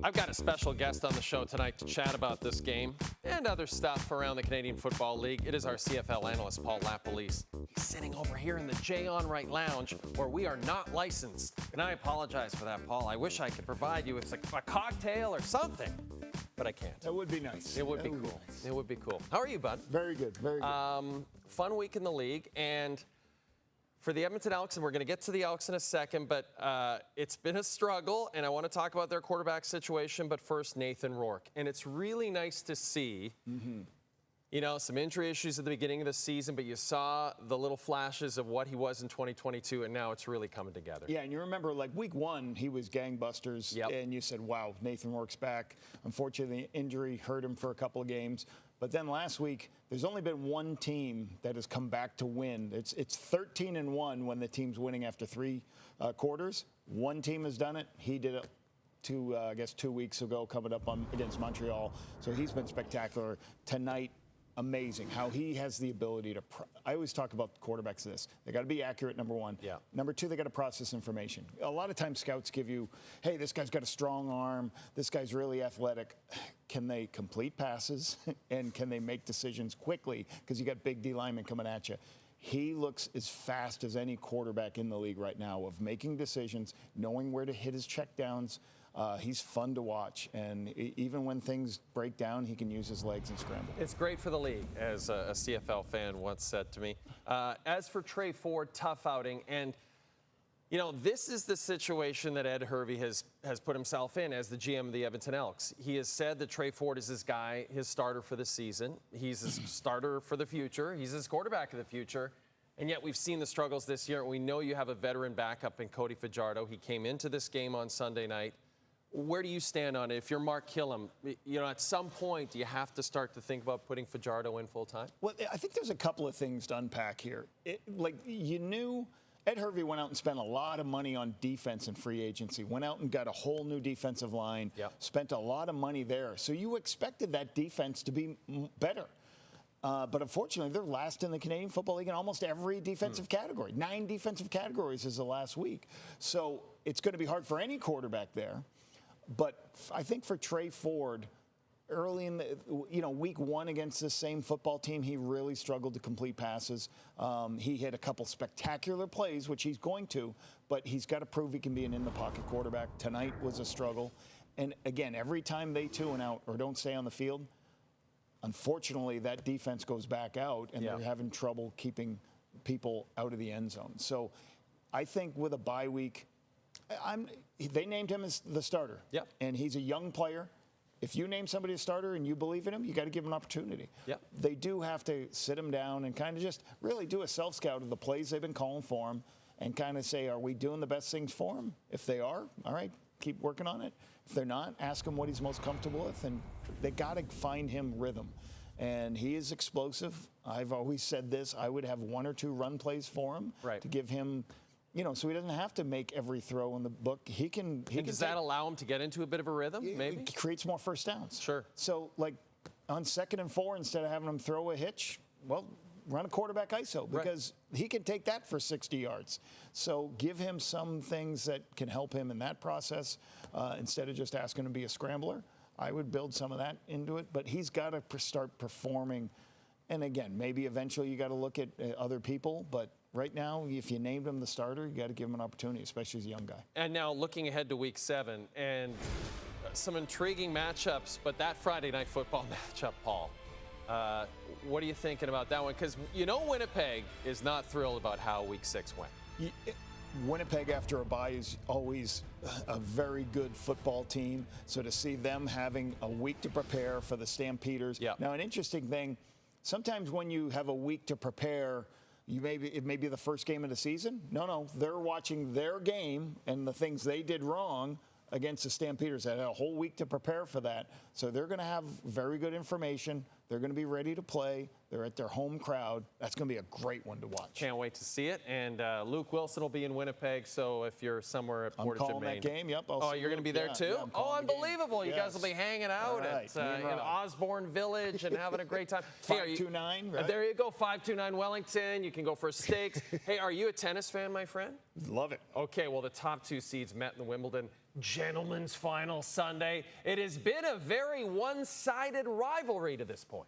I've got a special guest on the show tonight to chat about this game and other stuff around the Canadian Football League. It is our CFL analyst, Paul LaPolice. He's sitting over here in the Jay Onrait Lounge, where we are not licensed. And I apologize for that, Paul. I wish I could provide you with a cocktail or something, but I can't. That would be nice. It would be cool. It would be cool. How are you, bud? Very good, very good. Fun week in the league, and for the Edmonton Elks, and we're going to get to the Elks in a second, but it's been a struggle, and I want to talk about their quarterback situation, but first, Nathan Rourke. And it's really nice to see, you know, some injury issues at the beginning of the season, but you saw the little flashes of what he was in 2022, and now it's really coming together. Yeah, and you remember, like, week one, he was gangbusters, and you said, wow, Nathan Rourke's back. Unfortunately, the injury hurt him for a couple of games. But then last week, there's only been one team that has come back to win. It's 13-1 when the team's winning after three quarters. One team has done it. He did it 2 weeks ago, coming up against Montreal. So he's been spectacular. Tonight, amazing how he has the ability to. I always talk about quarterbacks this. They got to be accurate, number one. Yeah. Number two, they got to process information. A lot of times scouts give you, hey, this guy's got a strong arm. This guy's really athletic. Can they complete passes and can they make decisions quickly? Because you got big D linemen coming at you. He looks as fast as any quarterback in the league right now of making decisions, knowing where to hit his checkdowns. He's fun to watch, and even when things break down, he can use his legs and scramble. It's great for the league, as a CFL fan once said to me. As for Trey Ford, tough outing, and you know, this is the situation that Ed Hervey has put himself in as the GM of the Edmonton Elks. He has said that Trey Ford is his guy, his starter for the season. He's his starter for the future. He's his quarterback of the future. And yet we've seen the struggles this year. We know you have a veteran backup in Cody Fajardo. He came into this game on Sunday night. Where do you stand on it? If you're Mark Killam, you know, at some point, do you have to start to think about putting Fajardo in full time? Well, I think there's a couple of things to unpack here. You knew Ed Hervey went out and spent a lot of money on defense and free agency, went out and got a whole new defensive line, spent a lot of money there. So you expected that defense to be better. But unfortunately, they're last in the Canadian Football League in almost every defensive category. 9 defensive categories is the last week. So it's going to be hard for any quarterback there. But I think for Trey Ford, early in the, week one against this same football team, he really struggled to complete passes. He hit a couple spectacular plays, which he's going to, but he's got to prove he can be an in-the-pocket quarterback. Tonight was a struggle. And again, every time they tune out or don't stay on the field, unfortunately, that defense goes back out, and they're having trouble keeping people out of the end zone. So I think with a bye week, they named him as the starter. Yep. And he's a young player. If you name somebody a starter and you believe in him, you got to give him an opportunity. Yep. They do have to sit him down and kind of just really do a self-scout of the plays they've been calling for him and kind of say, are we doing the best things for him? If they are, all right, keep working on it. If they're not, ask him what he's most comfortable with, and they got to find him rhythm. And he is explosive. I've always said this. I would have 1 or 2 run plays for him to give him, so he doesn't have to make every throw in the book. Does that allow him to get into a bit of a rhythm, maybe? It creates more first downs. Sure. So, like, on 2nd and 4, instead of having him throw a hitch, well, run a quarterback ISO because he can take that for 60 yards. So give him some things that can help him in that process instead of just asking him to be a scrambler. I would build some of that into it, but he's got to start performing. And again, maybe eventually you got to look at other people, but right now, if you named him the starter, you got to give him an opportunity, especially as a young guy. And now looking ahead to Week 7, and some intriguing matchups, but that Friday Night Football matchup, Paul, what are you thinking about that one? Because Winnipeg is not thrilled about how Week 6 went. Winnipeg after a bye is always a very good football team. So to see them having a week to prepare for the Stampeders. Now, an interesting thing, sometimes when you have a week to prepare, it may be the first game of the season. No, they're watching their game and the things they did wrong against the Stampeders. They had a whole week to prepare for that. So they're going to have very good information. They're going to be ready to play. They're at their home crowd. That's going to be a great one to watch. Can't wait to see it. And Luke Wilson will be in Winnipeg, so if you're somewhere at Portage and Maine. I'm calling that game, yep. Oh, you're going to be there too? Yeah, oh, unbelievable. You guys will be hanging out right, at in Osborne Village and having a great time. 529, right? There you go, 529 Wellington. You can go for steaks. Hey, are you a tennis fan, my friend? Love it. Okay, well, the top 2 seeds met in the Wimbledon Gentlemen's Final Sunday. It has been a very one-sided rivalry to this point.